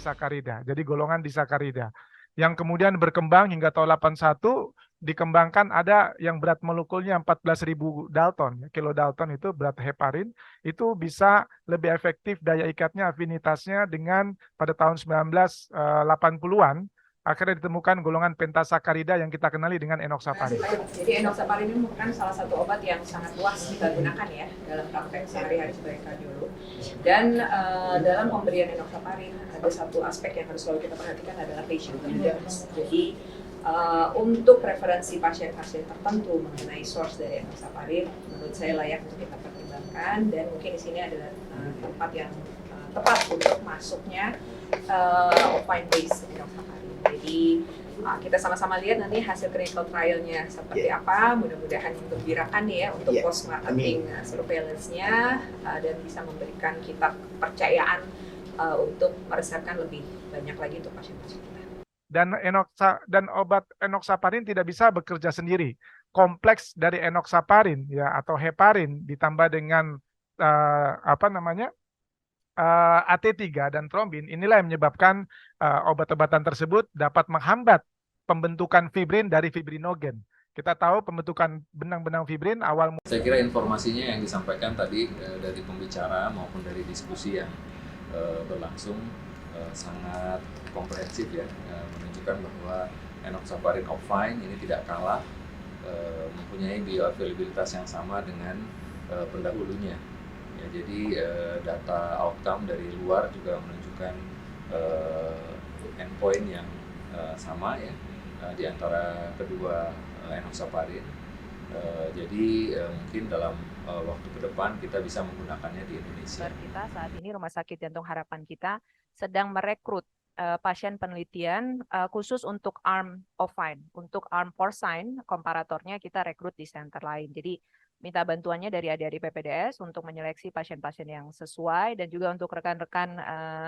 disakarida, jadi golongan disakarida. Yang kemudian berkembang hingga tahun 81, dikembangkan ada yang berat molekulnya 14.000 Dalton, kilodalton itu berat heparin, itu bisa lebih efektif daya ikatnya, afinitasnya dengan pada tahun 1980-an, akhirnya ditemukan golongan pentasakarida yang kita kenali dengan enoxaparin. Jadi enoxaparin ini merupakan salah satu obat yang sangat luas kita gunakan ya dalam praktek sehari-hari sebagai kardiolog. Dan dalam pemberian enoxaparin ada satu aspek yang harus selalu kita perhatikan adalah patient preference. Jadi untuk preferensi pasien-pasien tertentu mengenai source dari enoxaparin, menurut saya layak untuk kita pertimbangkan, dan mungkin di sini adalah tempat yang tepat untuk masuknya offline based enoxaparin. Jadi kita sama-sama lihat nanti hasil clinical trial-nya seperti apa. Mudah-mudahan menggembirakan ya untuk post marketing surveillance-nya dan bisa memberikan kita kepercayaan untuk meresepkan lebih banyak lagi untuk pasien-pasien kita. Dan obat enoxaparin tidak bisa bekerja sendiri. Kompleks dari enoxaparin ya atau heparin ditambah dengan AT3 dan trombin, inilah yang menyebabkan obat-obatan tersebut dapat menghambat pembentukan fibrin dari fibrinogen. Kita tahu pembentukan benang-benang fibrin awal. Saya kira informasinya yang disampaikan tadi dari pembicara maupun dari diskusi yang berlangsung sangat komprehensif ya, menunjukkan bahwa enoxaparin Offine ini tidak kalah mempunyai bioavailabilitas yang sama dengan pendahulunya. Ya, jadi data outcome dari luar juga menunjukkan endpoint yang sama ya di antara kedua enoxaparin. Jadi mungkin dalam waktu ke depan kita bisa menggunakannya di Indonesia. Kita saat ini Rumah Sakit Jantung Harapan kita sedang merekrut pasien penelitian khusus untuk arm Offine. Untuk arm porcine, komparatornya kita rekrut di center lain. Jadi minta bantuannya dari adik-adik PPDS untuk menyeleksi pasien-pasien yang sesuai, dan juga untuk rekan-rekan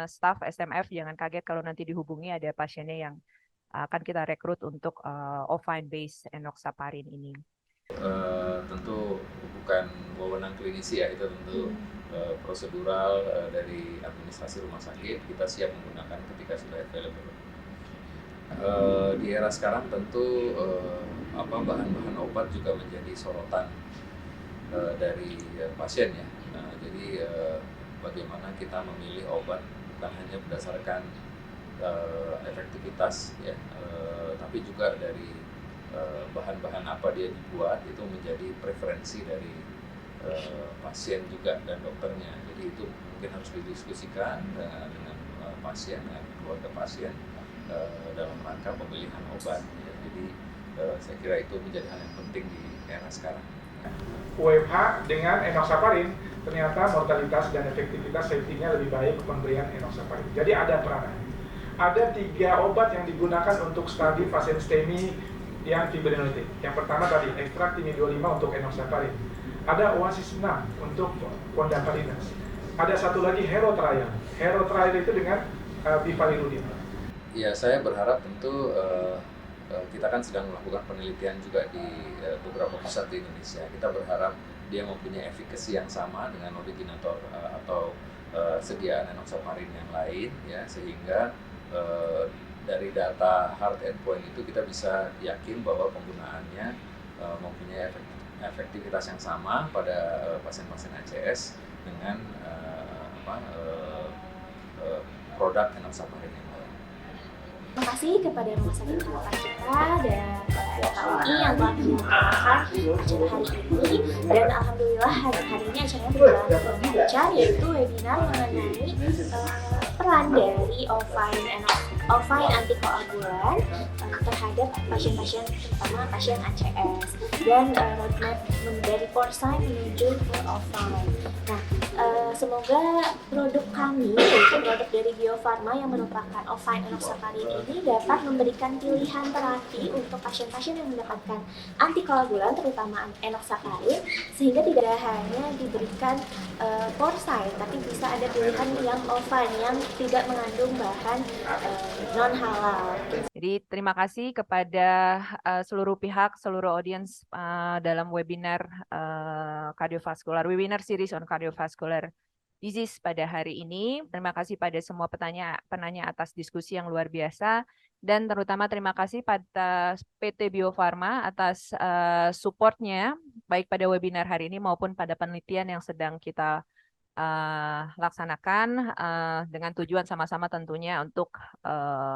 staf SMF jangan kaget kalau nanti dihubungi ada pasiennya yang akan kita rekrut untuk Offine based enoxaparin ini. Tentu bukan wewenang klinisi ya, itu tentu prosedural dari administrasi rumah sakit, kita siap menggunakan ketika sudah available. Di era sekarang tentu bahan-bahan obat juga menjadi sorotan dari pasien ya. Jadi bagaimana kita memilih obat bukan hanya berdasarkan efektivitas ya, tapi juga dari bahan-bahan apa dia dibuat, itu menjadi preferensi dari pasien juga dan dokternya. Jadi itu mungkin harus didiskusikan dengan pasien, dengan keluarga pasien dalam rangka pemilihan obat ya. Jadi saya kira itu menjadi hal yang penting di era sekarang. UMH dengan enoxaparin ternyata mortalitas dan efektivitas safety-nya lebih baik pemberian enoxaparin. Jadi ada peranannya. Ada 3 obat yang digunakan untuk studi pasien STEMI yang fibrinolytik. Yang pertama tadi ekstrak timi-25 untuk enoxaparin. Ada Oasis 6 untuk fondaparinase. Ada satu lagi Hero Trial. Hero Trial itu dengan bivalirudin. Ya, saya berharap tentu kita kan sedang melakukan penelitian juga di beberapa pusat di Indonesia. Kita berharap dia mempunyai efikasi yang sama dengan originator atau sediaan enoxaparin yang lain ya, sehingga dari data hard endpoint itu kita bisa yakin bahwa penggunaannya mempunyai efektivitas yang sama pada pasien-pasien ACS dengan produk enoxaparin yang lain. Terima kasih kepada Rumah Sakit Harapan kita dan KUI yang telah menyelenggarakan acara hari ini, dan alhamdulillah hari ini acaranya berjalan dengan lancar, yaitu webinar mengenai peran dari Offine antikoagulan terhadap pasien-pasien, terutama pasien ACS, dan roadmap dari porcine menuju ke Offine. Nah, semoga produk kami, yaitu produk dari Bio Farma yang merupakan Offine enoxaparin ini, dapat memberikan pilihan terapi untuk pasien-pasien yang mendapatkan antikoagulan, terutama enoxaparin, sehingga tidak hanya diberikan porcine, tapi bisa ada pilihan yang Offine yang tidak mengandung bahan non halal. Jadi terima kasih kepada seluruh pihak, seluruh audiens dalam webinar kardiovaskular, webinar series on cardiovascular disease pada hari ini. Terima kasih pada semua penanya atas diskusi yang luar biasa, dan terutama terima kasih pada PT Bio Farma atas supportnya baik pada webinar hari ini maupun pada penelitian yang sedang kita laksanakan dengan tujuan sama-sama tentunya untuk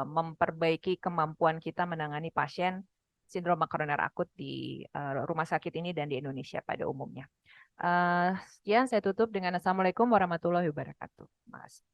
memperbaiki kemampuan kita menangani pasien sindroma koroner akut di rumah sakit ini dan di Indonesia pada umumnya. Sekian saya tutup dengan Assalamualaikum warahmatullahi wabarakatuh. Terima kasih.